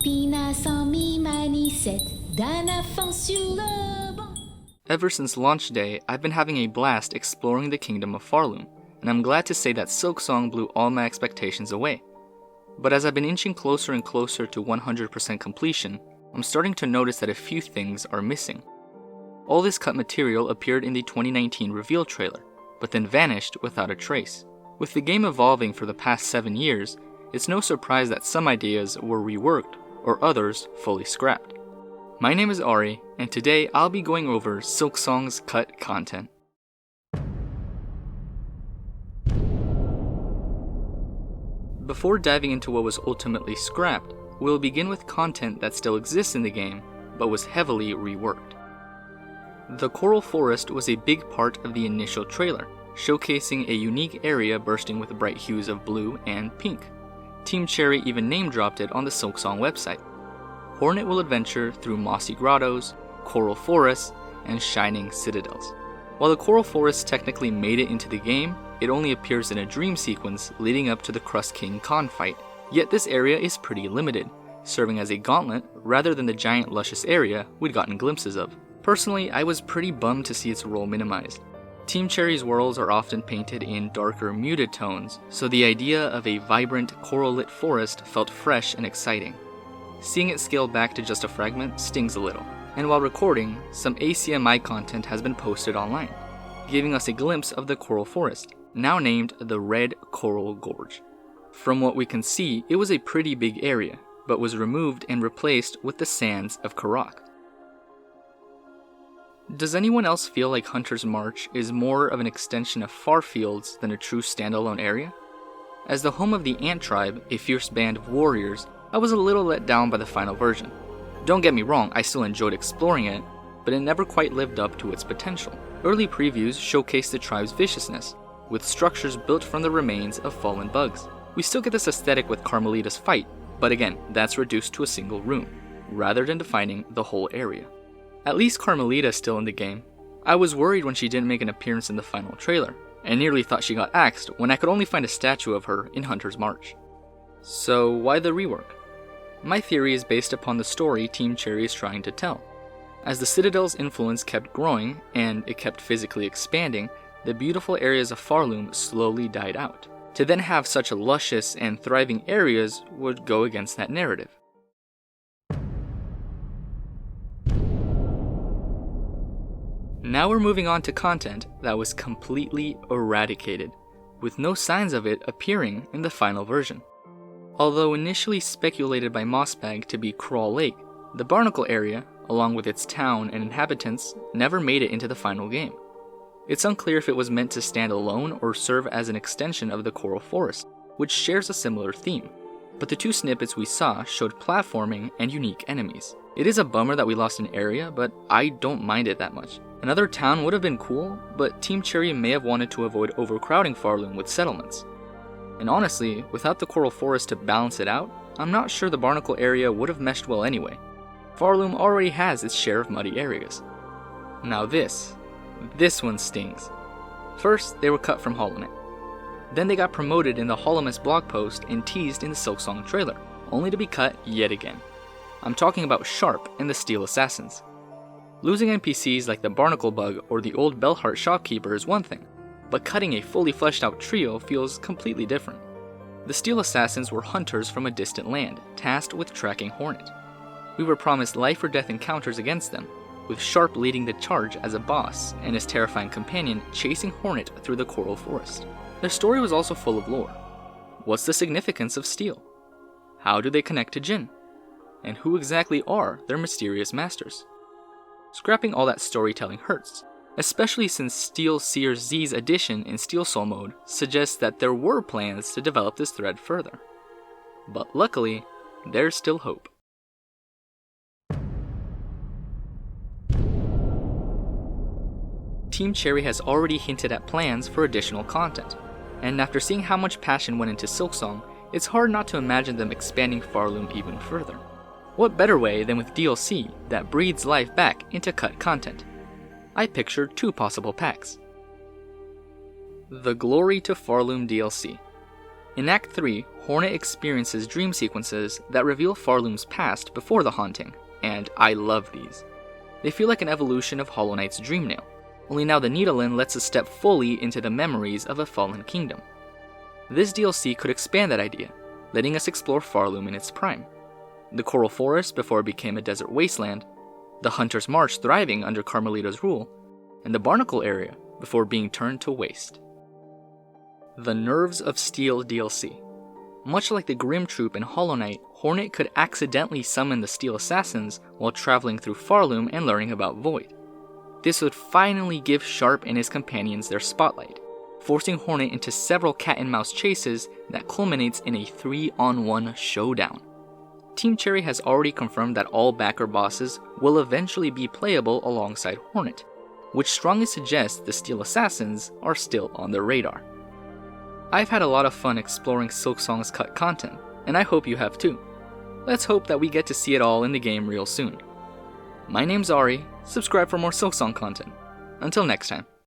Pina sans mi manicette d'un enfant sur le banc. Ever since launch day, I've been having a blast exploring the kingdom of Farloom, and I'm glad to say that Silksong blew all my expectations away. But as I've been inching closer and closer to 100% completion, I'm starting to notice that a few things are missing. All this cut material appeared in the 2019 reveal trailer, but then vanished without a trace. With the game evolving for the past 7 years, it's no surprise that some ideas were reworked, or others fully scrapped. My name is Ari, and today I'll be going over Silksong's cut content. Before diving into what was ultimately scrapped, we'll begin with content that still exists in the game, but was heavily reworked. The Coral Forest was a big part of the initial trailer, showcasing a unique area bursting with bright hues of blue and pink. Team Cherry even name-dropped it on the Silksong website. Hornet will adventure through mossy grottos, coral forests, and shining citadels. While the Coral Forest technically made it into the game, it only appears in a dream sequence leading up to the Crust King Khan fight. Yet this area is pretty limited, serving as a gauntlet rather than the giant luscious area we'd gotten glimpses of. Personally, I was pretty bummed to see its role minimized. Team Cherry's worlds are often painted in darker, muted tones, so the idea of a vibrant, coral-lit forest felt fresh and exciting. Seeing it scaled back to just a fragment stings a little, and while recording, some ACMI content has been posted online, giving us a glimpse of the Coral Forest, now named the Red Coral Gorge. From what we can see, it was a pretty big area, but was removed and replaced with the sands of Karak. Does anyone else feel like Hunter's March is more of an extension of Farfields than a true standalone area? As the home of the Ant Tribe, a fierce band of warriors, I was a little let down by the final version. Don't get me wrong, I still enjoyed exploring it, but it never quite lived up to its potential. Early previews showcased the tribe's viciousness, with structures built from the remains of fallen bugs. We still get this aesthetic with Carmelita's fight, but again, that's reduced to a single room, rather than defining the whole area. At least Carmelita is still in the game. I was worried when she didn't make an appearance in the final trailer, and nearly thought she got axed when I could only find a statue of her in Hunter's March. So why the rework? My theory is based upon the story Team Cherry is trying to tell. As the Citadel's influence kept growing, and it kept physically expanding, the beautiful areas of Farloom slowly died out. To then have such luscious and thriving areas would go against that narrative. Now we're moving on to content that was completely eradicated, with no signs of it appearing in the final version. Although initially speculated by Mossbag to be Crawl Lake, the Barnacle area, along with its town and inhabitants, never made it into the final game. It's unclear if it was meant to stand alone or serve as an extension of the Coral Forest, which shares a similar theme, but the 2 snippets we saw showed platforming and unique enemies. It is a bummer that we lost an area, but I don't mind it that much. Another town would have been cool, but Team Cherry may have wanted to avoid overcrowding Farloom with settlements. And honestly, without the Coral Forest to balance it out, I'm not sure the Barnacle area would have meshed well anyway. Farloom already has its share of muddy areas. Now this one stings. First, they were cut from HoloNet. Then they got promoted in the HoloMess blog post and teased in the Silksong trailer, only to be cut yet again. I'm talking about Sharp and the Steel Assassins. Losing NPCs like the Barnacle Bug or the old Bellheart shopkeeper is one thing, but cutting a fully fleshed out trio feels completely different. The Steel Assassins were hunters from a distant land, tasked with tracking Hornet. We were promised life or death encounters against them, with Sharp leading the charge as a boss and his terrifying companion chasing Hornet through the Coral Forest. Their story was also full of lore. What's the significance of Steel? How do they connect to Jin? And who exactly are their mysterious masters? Scrapping all that storytelling hurts, especially since Steel Seer Z's addition in Steel Soul mode suggests that there were plans to develop this thread further. But luckily, there's still hope. Team Cherry has already hinted at plans for additional content, and after seeing how much passion went into Silksong, it's hard not to imagine them expanding Farloom even further. What better way than with DLC that breathes life back into cut content? I pictured 2 possible packs. The Glory to Farloom DLC. In Act 3, Hornet experiences dream sequences that reveal Farloom's past before the haunting, and I love these. They feel like an evolution of Hollow Knight's Dreamnail, only now the Nidalee lets us step fully into the memories of a fallen kingdom. This DLC could expand that idea, letting us explore Farloom in its prime. The Coral Forest before it became a desert wasteland, the Hunter's March thriving under Carmelita's rule, and the Barnacle area before being turned to waste. The Nerves of Steel DLC. Much like the Grim Troop in Hollow Knight, Hornet could accidentally summon the Steel Assassins while traveling through Farloom and learning about Void. This would finally give Sharp and his companions their spotlight, forcing Hornet into several cat and mouse chases that culminates in a 3-on-1 showdown. Team Cherry has already confirmed that all backer bosses will eventually be playable alongside Hornet, which strongly suggests the Steel Assassins are still on their radar. I've had a lot of fun exploring Silksong's cut content, and I hope you have too. Let's hope that we get to see it all in the game real soon. My name's Ari, subscribe for more Silksong content. Until next time.